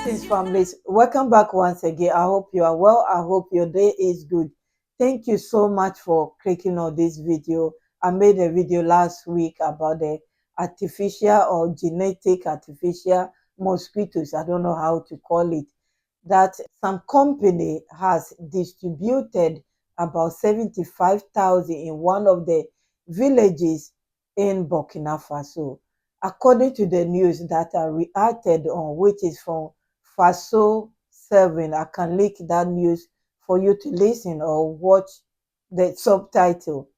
Greetings, families. Welcome back once again. I hope you are well. I hope your day is good. Thank you so much for clicking on this video. I made a video last week about the artificial or genetic artificial mosquitoes. I don't know how to call it. That some company has distributed about 75,000 in one of the villages in Burkina Faso. According to the news that I reacted on, which is from Faso 7, I can link that news for you to listen or watch the subtitle.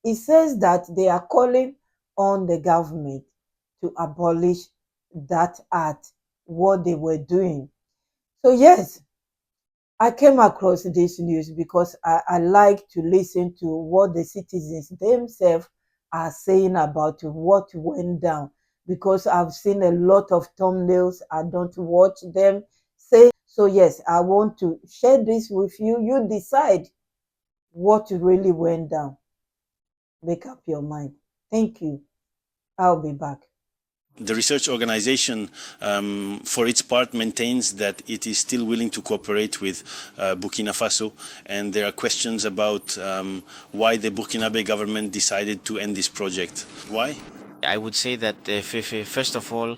It says that they are calling on the government to abolish that act, what they were doing. So yes, I came across this news because I like to listen to what the citizens themselves are saying about what went down, because I've seen a lot of thumbnails. I don't watch them. So yes, I want to share this with you. You decide what really went down. Make up your mind. Thank you. I'll be back. The research organization, for its part, maintains that it is still willing to cooperate with Burkina Faso, and there are questions about why the Burkinabe government decided to end this project. Why? I would say that first of all,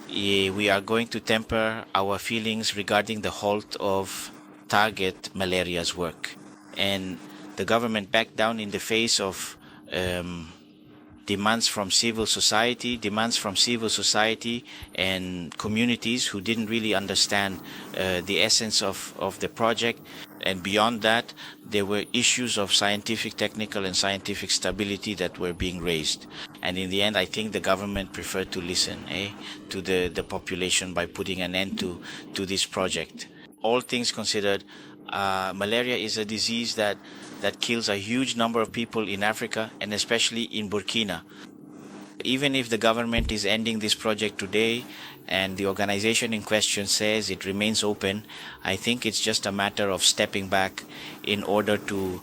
we are going to temper our feelings regarding the halt of target malaria's work, and the government backed down in the face of demands from civil society and communities who didn't really understand the essence of the project. And beyond that, there were issues of scientific, technical, and scientific stability that were being raised. And in the end, I think the government preferred to listen to the population by putting an end to this project. All things considered, malaria is a disease that kills a huge number of people in Africa, and especially in Burkina. Even if the government is ending this project today and the organization in question says it remains open, I think it's just a matter of stepping back in order to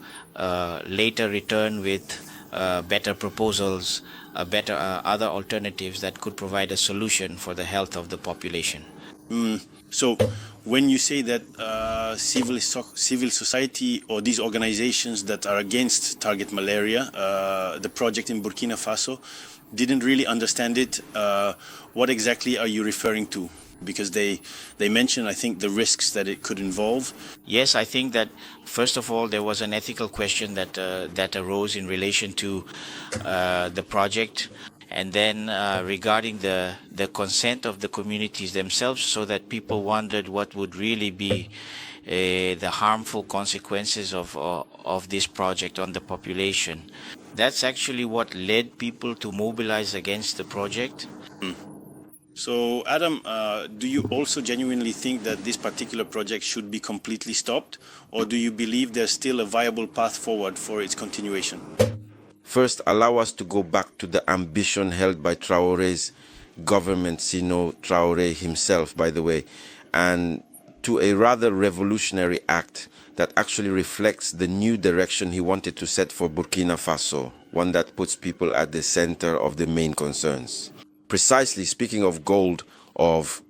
later return with better proposals, better other alternatives that could provide a solution for the health of the population. So when you say that civil society or these organizations that are against target malaria, the project in Burkina Faso, didn't really understand it, what exactly are you referring to? Because they mentioned, I think, the risks that it could involve. Yes, I think that first of all there was an ethical question that arose in relation to the project, and then regarding the consent of the communities themselves, so that people wondered what would really be the harmful consequences of this project on the population. That's actually what led people to mobilize against the project. So, Adam, do you also genuinely think that this particular project should be completely stopped, or do you believe there's still a viable path forward for its continuation? First, allow us to go back to the ambition held by Traore's government, Traore himself, by the way, and to a rather revolutionary act that actually reflects the new direction he wanted to set for Burkina Faso, one that puts people at the center of the main concerns. Precisely, speaking of gold, of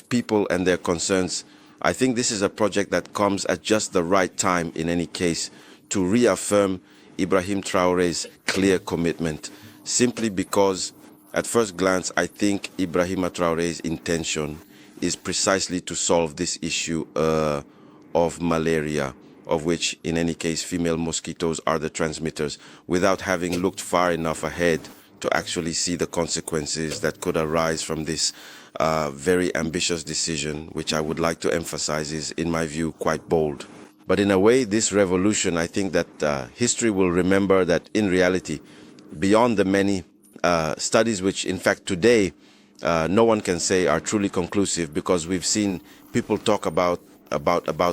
people and their concerns, I think this is a project that comes at just the right time, in any case, to reaffirm Ibrahim Traore's clear commitment, simply because at first glance I think Ibrahim Traore's intention is precisely to solve this issue of malaria, of which in any case female mosquitoes are the transmitters, without having looked far enough ahead to actually see the consequences that could arise from this very ambitious decision, which I would like to emphasize is, in my view, quite bold. But in a way, this revolution, I think that history will remember that in reality, beyond the many studies which in fact today no one can say are truly conclusive, because we've seen people talk about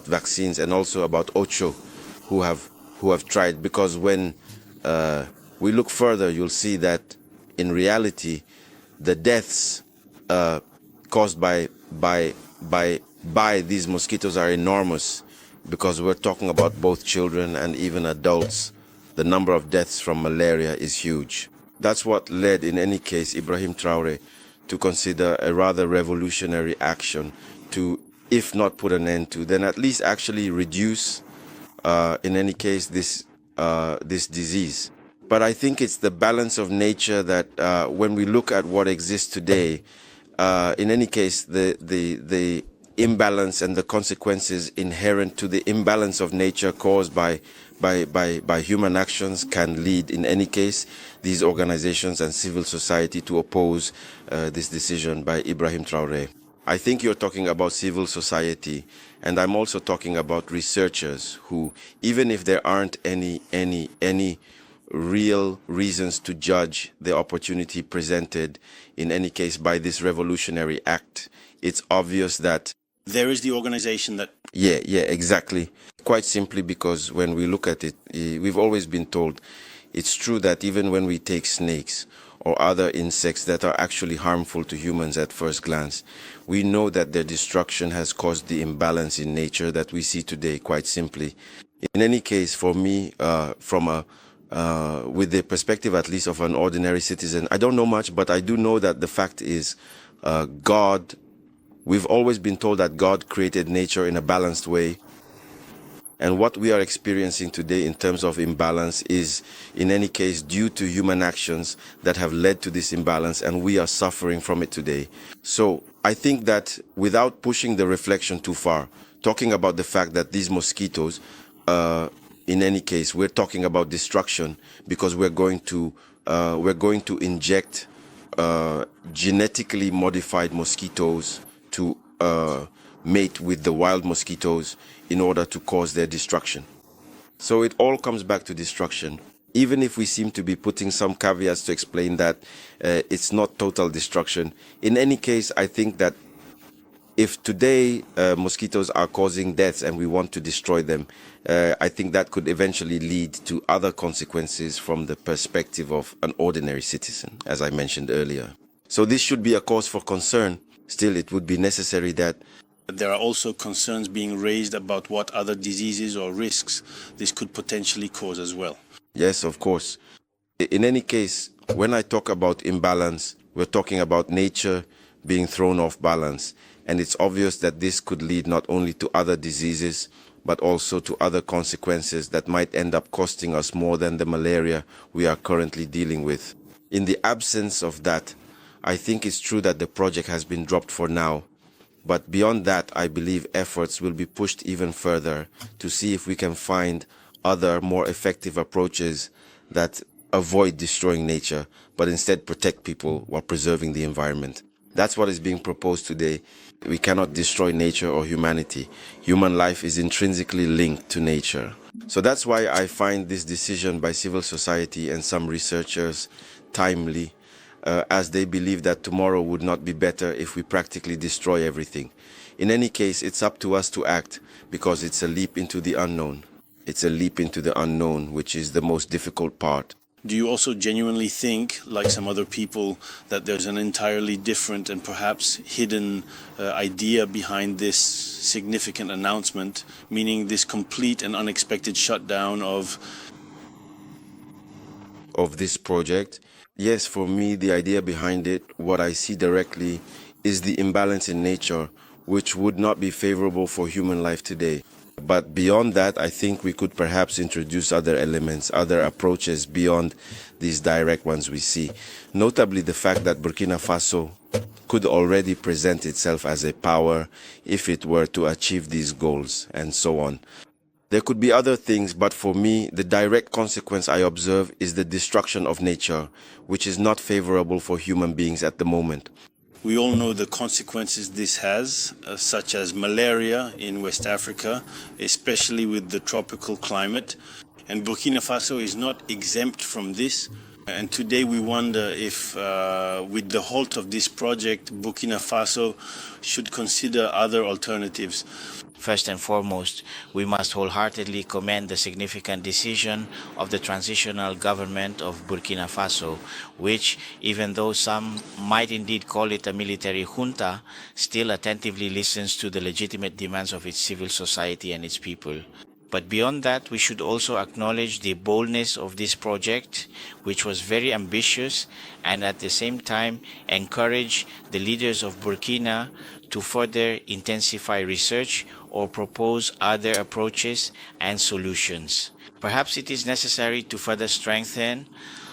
vaccines and also about Ocho who have tried, because when we look further, you'll see that in reality the deaths caused by these mosquitoes are enormous, because we're talking about both children and even adults. The number of deaths from malaria is huge. That's what led, in any case, Ibrahim Traore to consider a rather revolutionary action to, if not put an end to, then at least actually reduce, in any case, this disease. But I think it's the balance of nature that when we look at what exists today, in any case, the imbalance and the consequences inherent to the imbalance of nature caused by human actions can lead, in any case, these organizations and civil society to oppose this decision by Ibrahim Traore. I think you're talking about civil society, and I'm also talking about researchers who, even if there aren't any real reasons to judge the opportunity presented, in any case, by this revolutionary act, it's obvious that there is the organization that... Yeah, exactly. Quite simply because when we look at it, we've always been told it's true that even when we take snakes or other insects that are actually harmful to humans at first glance, we know that their destruction has caused the imbalance in nature that we see today, quite simply. In any case, for me, with the perspective at least of an ordinary citizen, I don't know much, but I do know that the fact is God, we've always been told that God created nature in a balanced way. And what we are experiencing today in terms of imbalance is, in any case, due to human actions that have led to this imbalance, and we are suffering from it today. So I think that without pushing the reflection too far, talking about the fact that these mosquitoes, in any case, we're talking about destruction because we're going to inject genetically modified mosquitoes to mate with the wild mosquitoes in order to cause their destruction. So it all comes back to destruction. Even if we seem to be putting some caveats to explain that it's not total destruction, in any case, I think that if today mosquitoes are causing deaths and we want to destroy them, I think that could eventually lead to other consequences from the perspective of an ordinary citizen, as I mentioned earlier. So this should be a cause for concern. Still, it would be necessary that there are also concerns being raised about what other diseases or risks this could potentially cause as well. Yes, of course. In any case, when I talk about imbalance, we're talking about nature being thrown off balance. And it's obvious that this could lead not only to other diseases, but also to other consequences that might end up costing us more than the malaria we are currently dealing with. In the absence of that, I think it's true that the project has been dropped for now. But beyond that, I believe efforts will be pushed even further to see if we can find other more effective approaches that avoid destroying nature, but instead protect people while preserving the environment. That's what is being proposed today. We cannot destroy nature or humanity. Human life is intrinsically linked to nature. So that's why I find this decision by civil society and some researchers timely, as they believe that tomorrow would not be better if we practically destroy everything. In any case, it's up to us to act because it's a leap into the unknown. It's a leap into the unknown, which is the most difficult part. Do you also genuinely think, like some other people, that there's an entirely different and perhaps hidden idea behind this significant announcement, meaning this complete and unexpected shutdown of this project? Yes, for me, the idea behind it, what I see directly, is the imbalance in nature, which would not be favorable for human life today. But beyond that, I think we could perhaps introduce other elements, other approaches beyond these direct ones we see. Notably, the fact that Burkina Faso could already present itself as a power if it were to achieve these goals, and so on. There could be other things, but for me, the direct consequence I observe is the destruction of nature, which is not favorable for human beings at the moment. We all know the consequences this has, such as malaria in West Africa, especially with the tropical climate. And Burkina Faso is not exempt from this. And today we wonder if, with the halt of this project, Burkina Faso should consider other alternatives. First and foremost, we must wholeheartedly commend the significant decision of the transitional government of Burkina Faso, which, even though some might indeed call it a military junta, still attentively listens to the legitimate demands of its civil society and its people. But beyond that, we should also acknowledge the boldness of this project, which was very ambitious, and at the same time encourage the leaders of Burkina to further intensify research or propose other approaches and solutions. Perhaps it is necessary to further strengthen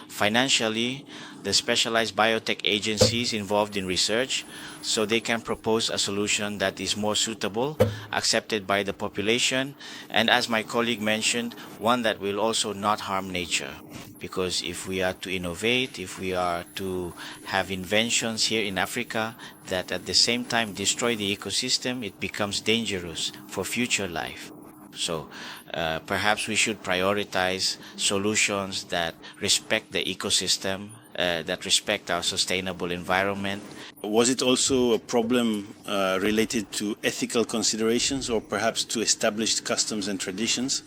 financially the specialized biotech agencies involved in research so they can propose a solution that is more suitable, accepted by the population, and as my colleague mentioned, one that will also not harm nature. Because if we are to innovate, if we are to have inventions here in Africa that at the same time destroy the ecosystem, it becomes dangerous for future life. So perhaps we should prioritize solutions that respect the ecosystem, that respect our sustainable environment. Was it also a problem related to ethical considerations or perhaps to established customs and traditions?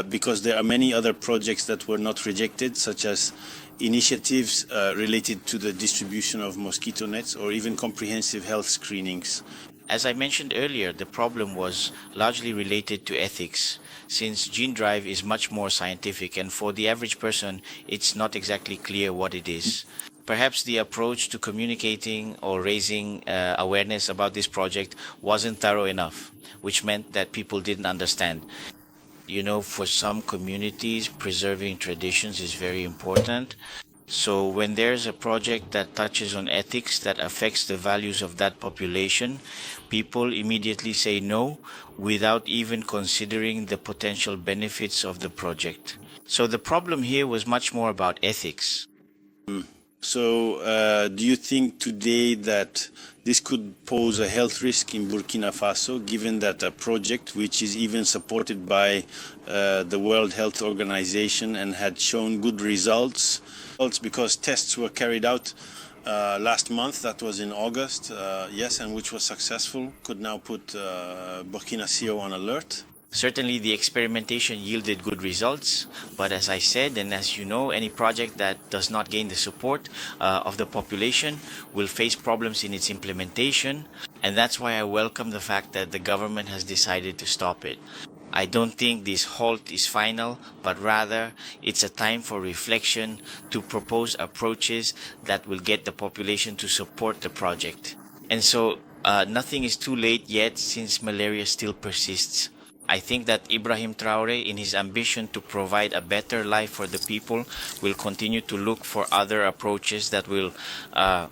Because there are many other projects that were not rejected, such as initiatives related to the distribution of mosquito nets or even comprehensive health screenings. As I mentioned earlier, the problem was largely related to ethics, since gene drive is much more scientific, and for the average person, it's not exactly clear what it is. Perhaps the approach to communicating or raising awareness about this project wasn't thorough enough, which meant that people didn't understand. You know, for some communities, preserving traditions is very important. So when there's a project that touches on ethics that affects the values of that population, people immediately say no without even considering the potential benefits of the project. So the problem here was much more about ethics. So do you think today that this could pose a health risk in Burkina Faso, given that a project which is even supported by the World Health Organization and had shown good results, because tests were carried out last month, that was in August, yes, and which was successful, could now put Burkina Faso on alert? Certainly the experimentation yielded good results, but as I said, and as you know, any project that does not gain the support of the population will face problems in its implementation, and that's why I welcome the fact that the government has decided to stop it. I don't think this halt is final, but rather it's a time for reflection to propose approaches that will get the population to support the project. And so nothing is too late yet, since malaria still persists. I think that Ibrahim Traore, in his ambition to provide a better life for the people, will continue to look for other approaches that will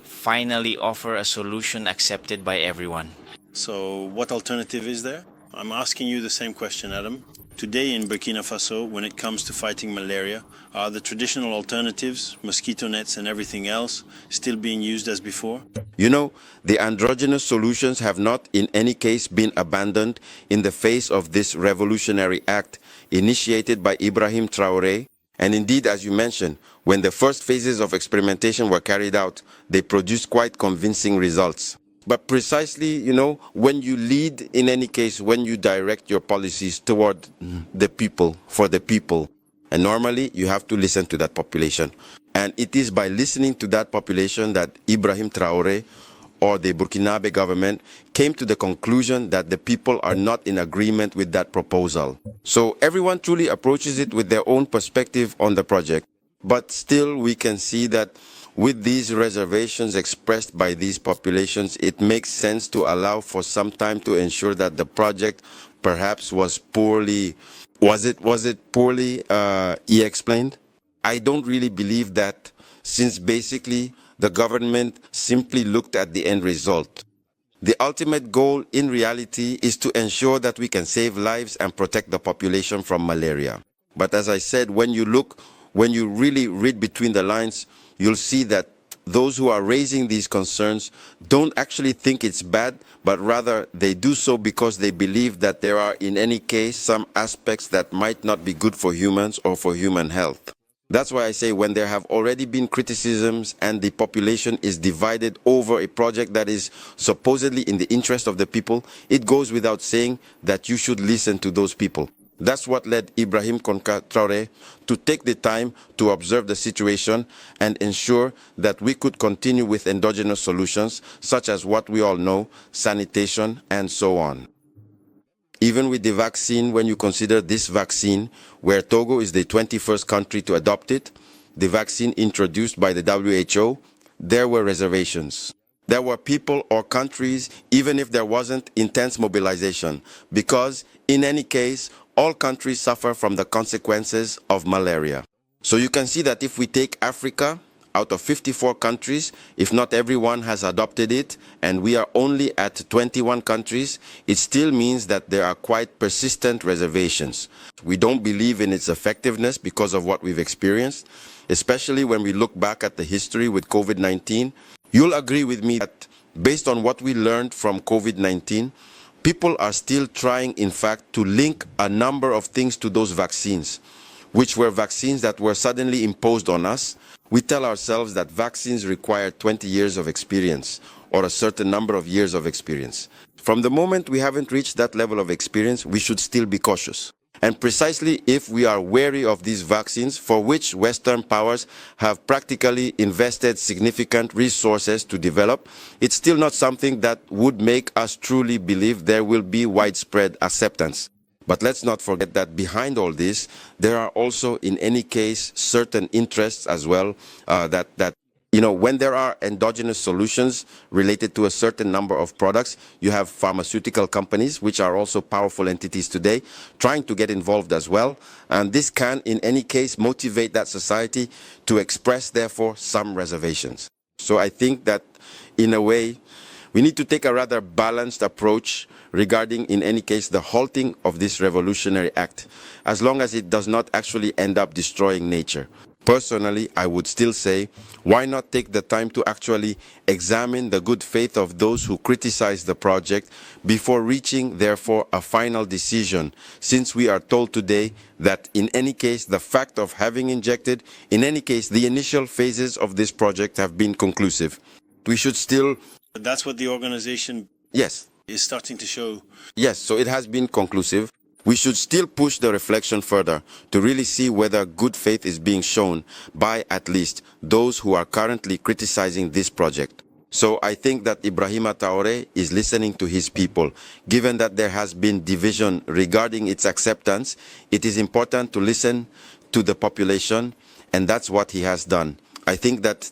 finally offer a solution accepted by everyone. So what alternative is there? I'm asking you the same question, Adam. Today in Burkina Faso, when it comes to fighting malaria, are the traditional alternatives, mosquito nets and everything else, still being used as before? You know, the androgynous solutions have not in any case been abandoned in the face of this revolutionary act initiated by Ibrahim Traore. And indeed, as you mentioned, when the first phases of experimentation were carried out, they produced quite convincing results. But precisely, you know, when you lead, in any case, when you direct your policies toward the people, for the people, and normally you have to listen to that population. And it is by listening to that population that Ibrahim Traore or the Burkinabe government came to the conclusion that the people are not in agreement with that proposal. So everyone truly approaches it with their own perspective on the project. But still, we can see that with these reservations expressed by these populations, it makes sense to allow for some time to ensure that the project perhaps was poorly, was it poorly explained? I don't really believe that, since basically the government simply looked at the end result. The ultimate goal in reality is to ensure that we can save lives and protect the population from malaria. But as I said, when you really read between the lines, you'll see that those who are raising these concerns don't actually think it's bad, but rather they do so because they believe that there are in any case some aspects that might not be good for humans or for human health. That's why I say when there have already been criticisms and the population is divided over a project that is supposedly in the interest of the people, it goes without saying that you should listen to those people. That's what led Ibrahim Traore to take the time to observe the situation and ensure that we could continue with endogenous solutions such as what we all know, sanitation, and so on. Even with the vaccine, when you consider this vaccine, where Togo is the 21st country to adopt it, the vaccine introduced by the WHO, there were reservations. There were people or countries, even if there wasn't intense mobilization, because in any case, all countries suffer from the consequences of malaria. So you can see that if we take Africa, out of 54 countries, if not everyone has adopted it, and we are only at 21 countries, it still means that there are quite persistent reservations. We don't believe in its effectiveness because of what we've experienced, especially when we look back at the history with COVID-19. You'll agree with me that based on what we learned from COVID-19, people are still trying, in fact, to link a number of things to those vaccines, which were vaccines that were suddenly imposed on us. We tell ourselves that vaccines require 20 years of experience or a certain number of years of experience. From the moment we haven't reached that level of experience, we should still be cautious. And precisely if we are wary of these vaccines, for which Western powers have practically invested significant resources to develop, it's still not something that would make us truly believe there will be widespread acceptance. But let's not forget that behind all this, there are also, in any case, certain interests as well when there are endogenous solutions related to a certain number of products, you have pharmaceutical companies, which are also powerful entities today, trying to get involved as well. And this can, in any case, motivate that society to express, therefore, some reservations. So I think that, in a way, we need to take a rather balanced approach regarding, in any case, the halting of this revolutionary act, as long as it does not actually end up destroying nature. Personally, I would still say, why not take the time to actually examine the good faith of those who criticize the project before reaching, therefore, a final decision, since we are told today that, in any case, the fact of having injected, in any case, the initial phases of this project have been conclusive. We should still... That's what the organization Yes. is starting to show. Yes, so it has been conclusive. We should still push the reflection further to really see whether good faith is being shown by at least those who are currently criticizing this project. So I think that Ibrahim Traore is listening to his people. Given that there has been division regarding its acceptance, it is important to listen to the population, and that's what he has done. I think that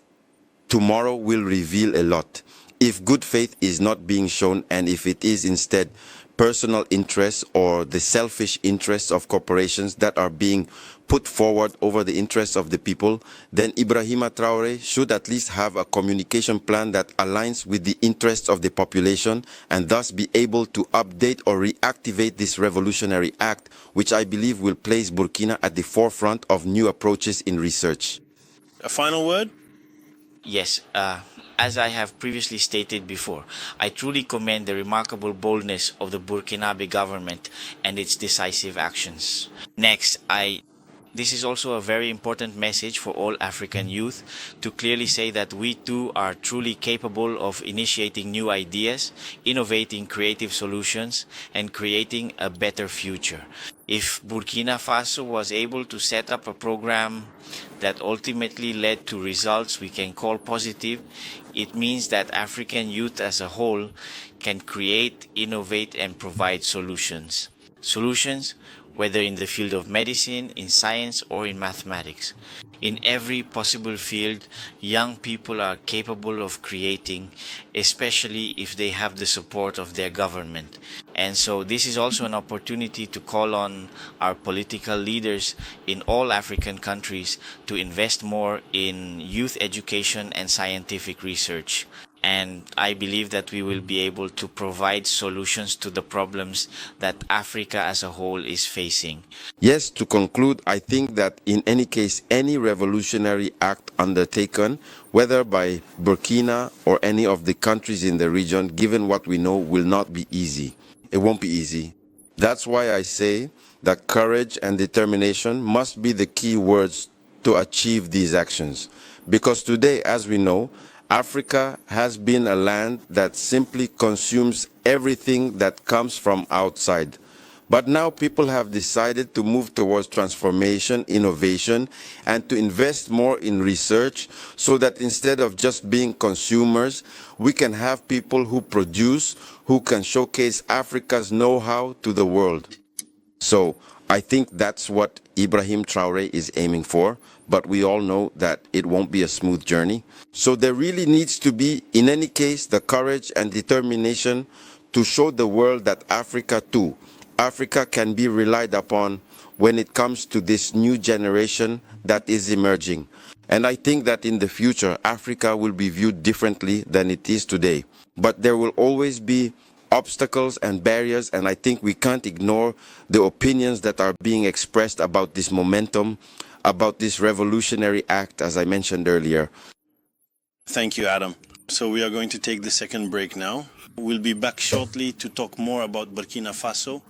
tomorrow will reveal a lot. If good faith is not being shown, and if it is instead personal interests or the selfish interests of corporations that are being put forward over the interests of the people, then Ibrahim Traore should at least have a communication plan that aligns with the interests of the population, and thus be able to update or reactivate this revolutionary act, which I believe will place Burkina at the forefront of new approaches in research. A final word? Yes, as I have previously stated before, I truly commend the remarkable boldness of the Burkinabe government and its decisive actions. Next, this is also a very important message for all African youth to clearly say that we too are truly capable of initiating new ideas, innovating creative solutions, and creating a better future. If Burkina Faso was able to set up a program that ultimately led to results we can call positive, it means that African youth as a whole can create, innovate, and provide solutions. Solutions whether in the field of medicine, in science, or in mathematics. In every possible field, young people are capable of creating, especially if they have the support of their government. And so this is also an opportunity to call on our political leaders in all African countries to invest more in youth education and scientific research. And I believe that we will be able to provide solutions to the problems that Africa as a whole is facing. Yes, to conclude, I think that in any case, any revolutionary act undertaken, whether by Burkina or any of the countries in the region, given what we know, will not be easy. It won't be easy. That's why I say that courage and determination must be the key words to achieve these actions. Because today, as we know, Africa has been a land that simply consumes everything that comes from outside. But now people have decided to move towards transformation, innovation, and to invest more in research so that instead of just being consumers, we can have people who produce, who can showcase Africa's know-how to the world. So I think that's what Ibrahim Traore is aiming for, but we all know that it won't be a smooth journey. So there really needs to be, in any case, the courage and determination to show the world that Africa too, Africa can be relied upon when it comes to this new generation that is emerging. And I think that in the future, Africa will be viewed differently than it is today. But there will always be obstacles and barriers, and I think we can't ignore the opinions that are being expressed about this momentum, about this revolutionary act, as I mentioned earlier. Thank you, Adam. So we are going to take the second break now. We'll be back shortly to talk more about Burkina Faso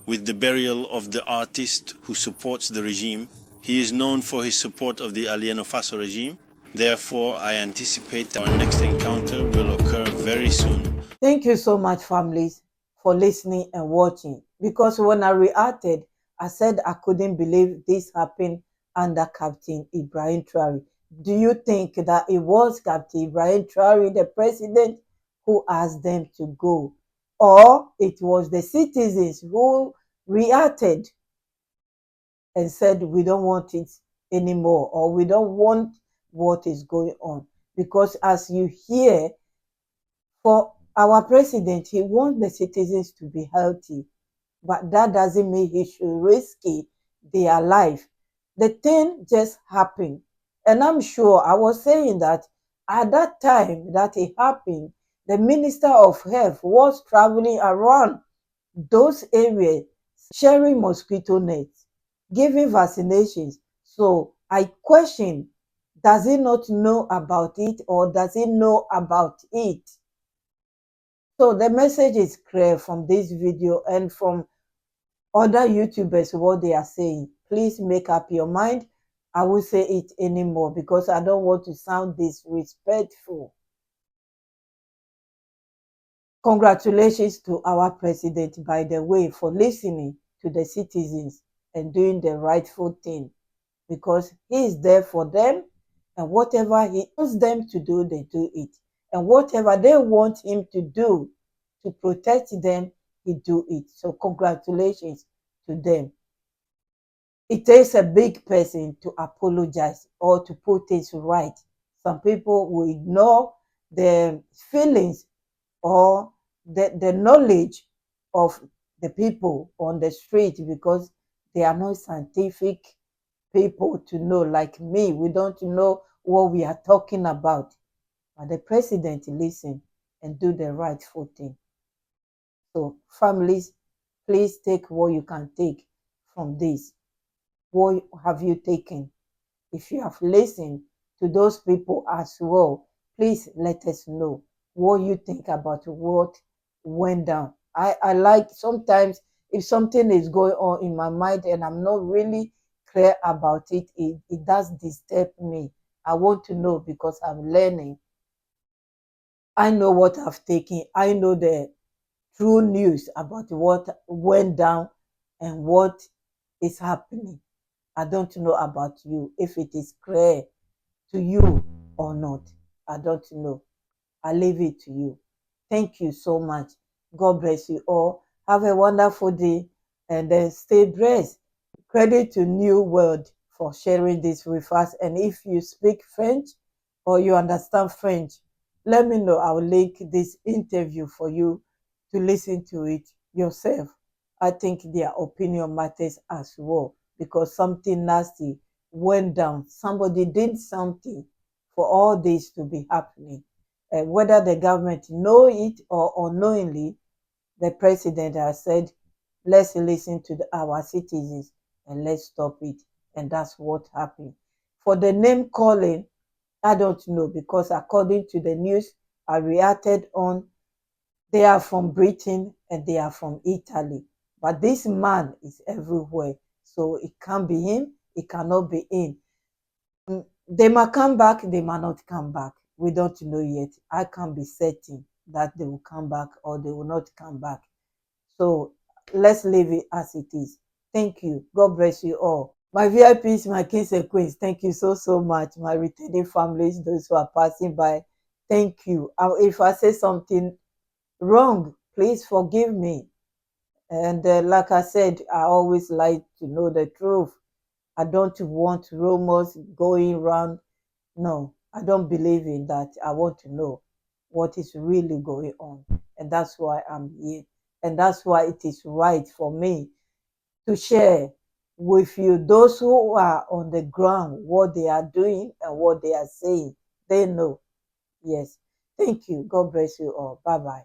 with the burial of the artist who supports the regime. He is known for his support of the Alieno Faso regime. Therefore, I anticipate our next encounter will occur very soon. Thank you so much, families, for listening and watching. Because when I reacted, I said I couldn't believe this happened under Captain Ibrahim Traore. Do you think that it was Captain Ibrahim Traore, the president, who asked them to go? Or it was the citizens who reacted and said, we don't want it anymore, or we don't want what is going on? Because as you hear, for our president, he wants the citizens to be healthy, but that doesn't mean he should risk their life. The thing just happened. And I'm sure I was saying that at that time that it happened, the Minister of Health was traveling around those areas, sharing mosquito nets, giving vaccinations. So I question, does he not know about it, or does he know about it? So the message is clear from this video and from other YouTubers, what they are saying. Please make up your mind. I won't say it anymore because I don't want to sound disrespectful. Congratulations to our president, by the way, for listening to the citizens and doing the rightful thing, because he is there for them, and whatever he wants them to do, they do it. And whatever they want him to do to protect them, he do it. So congratulations to them. It takes a big person to apologize or to put things right. Some people will ignore the feelings or the knowledge of the people on the street because they are not scientific people to know. Like me, we don't know what we are talking about. But the president listen and do the rightful thing. So families, please take what you can take from this. What have you taken? If you have listened to those people as well, please let us know what you think about what went down. I like sometimes if something is going on in my mind and I'm not really clear about it, it does disturb me. I want to know because I'm learning. I know what I've taken. I know the true news about what went down and what is happening. I don't know about you, if it is clear to you or not. I don't know. I leave it to you. Thank you so much. God bless you all. Have a wonderful day and then stay blessed. Credit to New World for sharing this with us. And if you speak French or you understand French, let me know. I will link this interview for you to listen to it yourself. I think their opinion matters as well because something nasty went down. Somebody did something for all this to be happening. Whether the government know it or unknowingly, the president has said, let's listen to our citizens and let's stop it. And that's what happened. For the name calling, I don't know because according to the news I reacted on, they are from Britain and they are from Italy. But this man is everywhere. So it can't be him, it cannot be him. They might come back, they might not come back. We don't know yet. I can't be certain that they will come back or they will not come back. So let's leave it as it is. Thank you. God bless you all. My VIPs, my kings and queens, thank you so, so much. My returning families, those who are passing by, thank you. If I say something wrong, please forgive me. And like I said, I always like to know the truth. I don't want rumors going around. No, I don't believe in that. I want to know what is really going on. And that's why I'm here. And that's why it is right for me to share with you those who are on the ground what they are doing and what they are saying. They know. Yes. Thank you. God bless you all. Bye bye.